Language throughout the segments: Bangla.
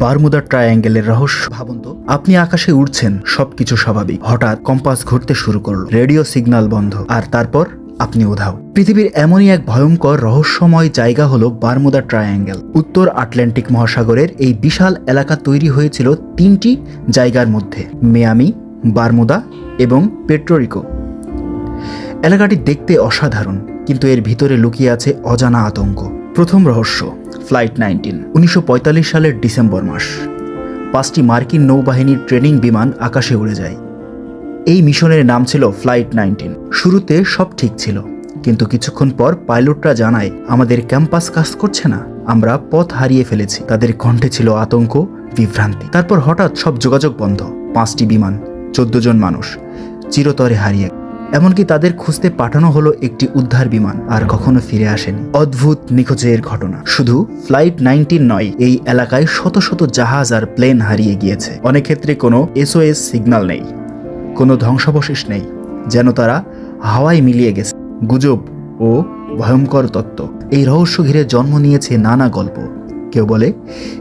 বারমুদা ট্রায়াঙ্গেলের রহস্য। ভাবুন তো, আপনি আকাশে উড়ছেন, সবকিছু স্বাভাবিক, হঠাৎ কম্পাস ঘুরতে শুরু করলো, রেডিও সিগন্যাল বন্ধ, আর তারপর আপনি উধাও। পৃথিবীর এমনই এক ভয়ঙ্কর রহস্যময় জায়গা হলো বারমুদা ট্রায়াঙ্গেল। উত্তর আটলান্টিক মহাসাগরের এই বিশাল এলাকা তৈরি হয়েছিল তিনটি জায়গার মধ্যে: মিয়ামি, বারমুদা এবং পেট্রোরিকো। এলাকাটি দেখতে অসাধারণ, কিন্তু এর ভিতরে লুকিয়ে আছে অজানা আতঙ্ক। প্রথম রহস্য, ফ্লাইট 19। 1945 সালের ডিসেম্বর মাস, 5টি মার্কিন নৌবাহিনীর ট্রেনিং বিমান আকাশে উড়ে যায়। এই মিশনের নাম ছিল ফ্লাইট 19। শুরুতে সব ঠিক ছিল, কিন্তু কিছুক্ষণ পর পাইলটরা জানায়, আমাদের ক্যাম্পাস কাজ করছে না, আমরা পথ হারিয়ে ফেলেছি। তাদের কণ্ঠে ছিল আতঙ্ক, বিভ্রান্তি। তারপর হঠাৎ সব যোগাযোগ বন্ধ। 5টি বিমান, 14 জন মানুষ চিরতরে হারিয়ে। এমনকি তাদের খুঁজতে পাঠানো হলো একটি উদ্ধার বিমান, আর কখনো ফিরে আসেনি। অদ্ভুত নিখোঁজের ঘটনা। শুধু ফ্লাইট 19 নয়, এই এলাকায় শত শত জাহাজ আর প্লেন হারিয়ে গিয়েছে। অনেক ক্ষেত্রে কোনো SOS সিগন্যাল নেই, কোনো ধ্বংসাবশেষ নেই, যেন তারা হাওয়ায় মিলিয়ে গেছে। গুজব ও ভয়ঙ্কর তত্ত্ব। এই রহস্য ঘিরে জন্ম নিয়েছে নানা গল্প। কেউ বলে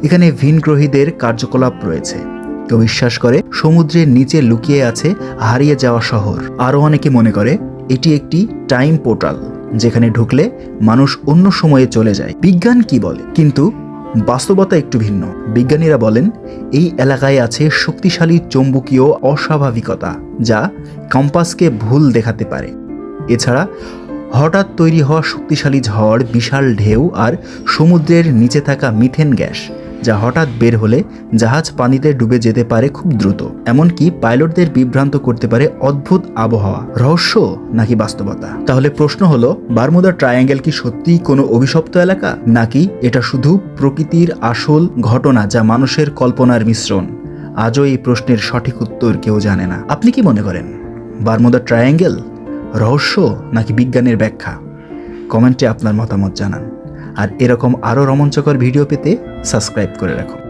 এখানে ভিনগ্রহীদের কার্যকলাপ রয়েছে, কেউ বিশ্বাস করে সমুদ্রের নিচে লুকিয়ে আছে হারিয়ে যাওয়া শহর। আরও অনেকে মনে করে এটি একটি টাইম পোর্টাল, যেখানে ঢুকলে মানুষ অন্য সময়ে চলে যায়। বিজ্ঞান কি বলে? কিন্তু বাস্তবতা একটু ভিন্ন। বিজ্ঞানীরা বলেন এই এলাকায় আছে শক্তিশালী চৌম্বকীয় অস্বাভাবিকতা, যা কম্পাসকে ভুল দেখাতে পারে। এছাড়া হঠাৎ তৈরি হওয়া শক্তিশালী ঝড়, বিশাল ঢেউ আর সমুদ্রের নিচে থাকা মিথেন গ্যাস, যা হঠাৎ বের হলে জাহাজ পানিতে ডুবে যেতে পারে খুব দ্রুত। এমনকি পাইলটদের বিভ্রান্ত করতে পারে অদ্ভুত আবহাওয়া। রহস্য নাকি বাস্তবতা? তাহলে প্রশ্ন হলো, বারমুদা ট্রায়াঙ্গেল কি সত্যিই কোনো অভিশপ্ত এলাকা, নাকি এটা শুধু প্রকৃতির আসল ঘটনা যা মানুষের কল্পনার মিশ্রণ? আজও এই প্রশ্নের সঠিক উত্তর কেউ জানে না। আপনি কি মনে করেন, বারমুদা ট্রায়াঙ্গেল রহস্য নাকি বিজ্ঞানের ব্যাখ্যা? কমেন্টে আপনার মতামত জানান। আর এরকম আরও রোমাঞ্চকর ভিডিও পেতে সাবস্ক্রাইব করে রাখুন।